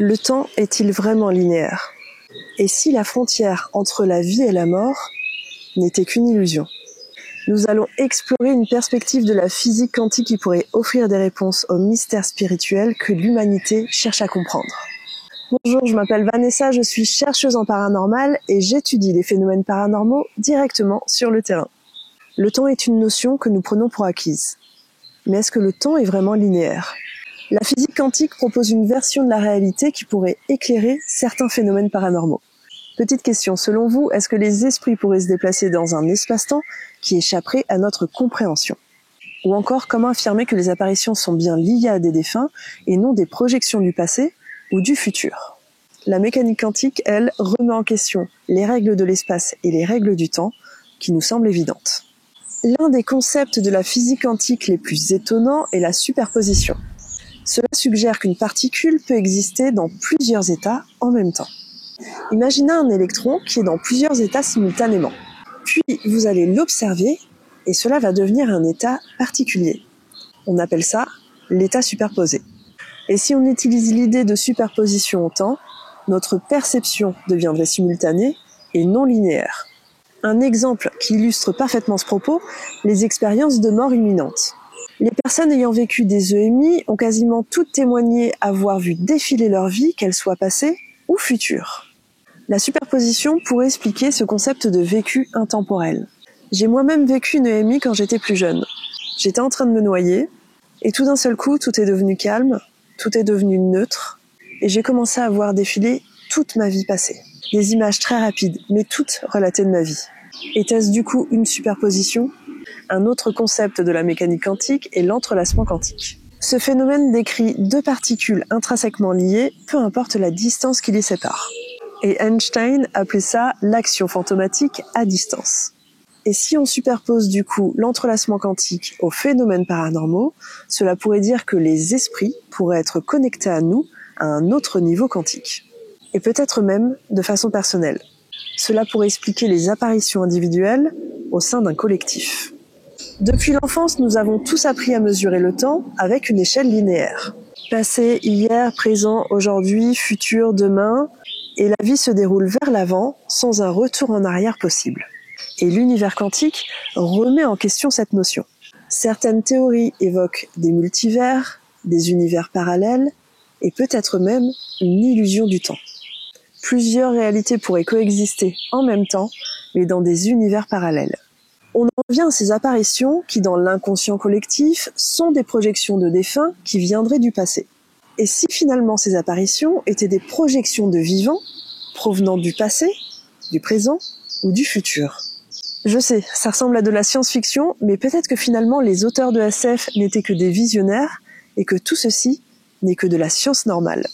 Le temps est-il vraiment linéaire? Et si la frontière entre la vie et la mort n'était qu'une illusion? Nous allons explorer une perspective de la physique quantique qui pourrait offrir des réponses aux mystères spirituels que l'humanité cherche à comprendre. Bonjour, je m'appelle Vanessa, je suis chercheuse en paranormal et j'étudie les phénomènes paranormaux directement sur le terrain. Le temps est une notion que nous prenons pour acquise. Mais est-ce que le temps est vraiment linéaire? La physique quantique propose une version de la réalité qui pourrait éclairer certains phénomènes paranormaux. Petite question, selon vous, est-ce que les esprits pourraient se déplacer dans un espace-temps qui échapperait à notre compréhension? Ou encore, comment affirmer que les apparitions sont bien liées à des défunts et non des projections du passé ou du futur? La mécanique quantique, elle, remet en question les règles de l'espace et les règles du temps qui nous semblent évidentes. L'un des concepts de la physique quantique les plus étonnants est la superposition. Cela suggère qu'une particule peut exister dans plusieurs états en même temps. Imaginez un électron qui est dans plusieurs états simultanément. Puis vous allez l'observer et cela va devenir un état particulier. On appelle ça l'état superposé. Et si on utilise l'idée de superposition au temps, notre perception deviendrait simultanée et non linéaire. Un exemple qui illustre parfaitement ce propos, les expériences de mort imminente. Les personnes ayant vécu des EMI ont quasiment toutes témoigné avoir vu défiler leur vie, qu'elle soit passée ou future. La superposition pourrait expliquer ce concept de vécu intemporel. J'ai moi-même vécu une EMI quand j'étais plus jeune. J'étais en train de me noyer, et tout d'un seul coup, tout est devenu calme, tout est devenu neutre, et j'ai commencé à voir défiler toute ma vie passée. Des images très rapides, mais toutes relatées de ma vie. Était-ce du coup une superposition? Un autre concept de la mécanique quantique est l'entrelacement quantique. Ce phénomène décrit deux particules intrinsèquement liées, peu importe la distance qui les sépare. Et Einstein appelait ça l'action fantomatique à distance. Et si on superpose du coup l'entrelacement quantique aux phénomènes paranormaux, cela pourrait dire que les esprits pourraient être connectés à nous à un autre niveau quantique. Et peut-être même de façon personnelle. Cela pourrait expliquer les apparitions individuelles au sein d'un collectif. Depuis l'enfance, nous avons tous appris à mesurer le temps avec une échelle linéaire. Passé, hier, présent, aujourd'hui, futur, demain, et la vie se déroule vers l'avant sans un retour en arrière possible. Et l'univers quantique remet en question cette notion. Certaines théories évoquent des multivers, des univers parallèles, et peut-être même une illusion du temps. Plusieurs réalités pourraient coexister en même temps, mais dans des univers parallèles. On en vient à ces apparitions qui, dans l'inconscient collectif, sont des projections de défunts qui viendraient du passé. Et si finalement ces apparitions étaient des projections de vivants provenant du passé, du présent ou du futur? Je sais, ça ressemble à de la science-fiction, mais peut-être que finalement les auteurs de SF n'étaient que des visionnaires et que tout ceci n'est que de la science normale.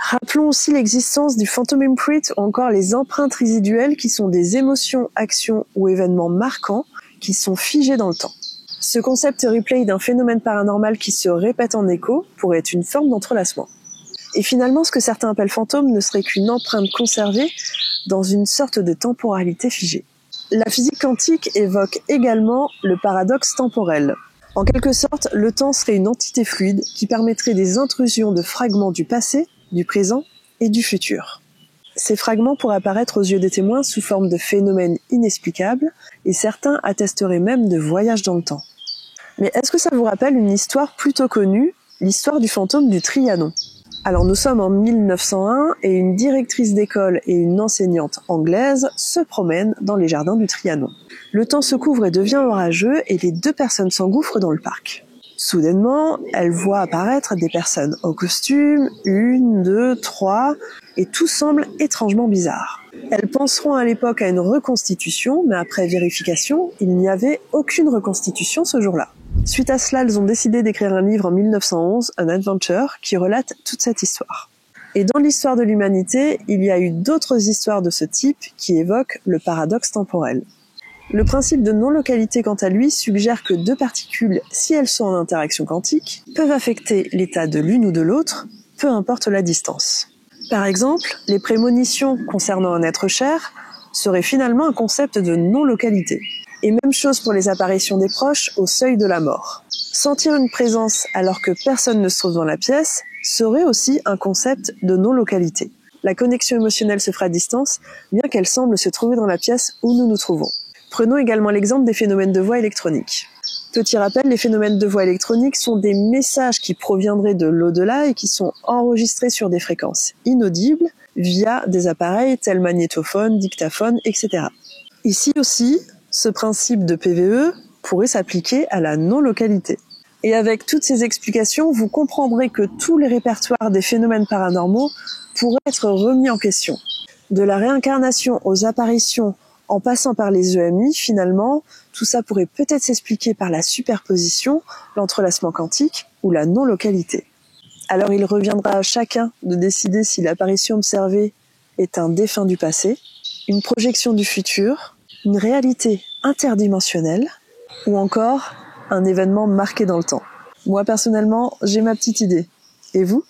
Rappelons aussi l'existence du phantom imprint ou encore les empreintes résiduelles qui sont des émotions, actions ou événements marquants qui sont figés dans le temps. Ce concept replay d'un phénomène paranormal qui se répète en écho pourrait être une forme d'entrelacement. Et finalement, ce que certains appellent fantôme ne serait qu'une empreinte conservée dans une sorte de temporalité figée. La physique quantique évoque également le paradoxe temporel. En quelque sorte, le temps serait une entité fluide qui permettrait des intrusions de fragments du passé, du présent et du futur. Ces fragments pourraient apparaître aux yeux des témoins sous forme de phénomènes inexplicables et certains attesteraient même de voyages dans le temps. Mais est-ce que ça vous rappelle une histoire plutôt connue, l'histoire du fantôme du Trianon? Alors nous sommes en 1901 et une directrice d'école et une enseignante anglaise se promènent dans les jardins du Trianon. Le temps se couvre et devient orageux et les deux personnes s'engouffrent dans le parc. Soudainement, elle voit apparaître des personnes au costume, 1, 2, 3, et tout semble étrangement bizarre. Elles penseront à l'époque à une reconstitution, mais après vérification, il n'y avait aucune reconstitution ce jour-là. Suite à cela, elles ont décidé d'écrire un livre en 1911, un adventure, qui relate toute cette histoire. Et dans l'histoire de l'humanité, il y a eu d'autres histoires de ce type qui évoquent le paradoxe temporel. Le principe de non-localité, quant à lui, suggère que deux particules, si elles sont en interaction quantique, peuvent affecter l'état de l'une ou de l'autre, peu importe la distance. Par exemple, les prémonitions concernant un être cher seraient finalement un concept de non-localité. Et même chose pour les apparitions des proches au seuil de la mort. Sentir une présence alors que personne ne se trouve dans la pièce serait aussi un concept de non-localité. La connexion émotionnelle se fera à distance, bien qu'elle semble se trouver dans la pièce où nous nous trouvons. Prenons également l'exemple des phénomènes de voix électroniques. Petit rappel, les phénomènes de voix électroniques sont des messages qui proviendraient de l'au-delà et qui sont enregistrés sur des fréquences inaudibles via des appareils tels magnétophones, dictaphones, etc. Ici aussi, ce principe de PVE pourrait s'appliquer à la non-localité. Et avec toutes ces explications, vous comprendrez que tous les répertoires des phénomènes paranormaux pourraient être remis en question. De la réincarnation aux apparitions, en passant par les EMI, finalement, tout ça pourrait peut-être s'expliquer par la superposition, l'entrelacement quantique ou la non-localité. Alors il reviendra à chacun de décider si l'apparition observée est un défunt du passé, une projection du futur, une réalité interdimensionnelle ou encore un événement marqué dans le temps. Moi personnellement, j'ai ma petite idée. Et vous ?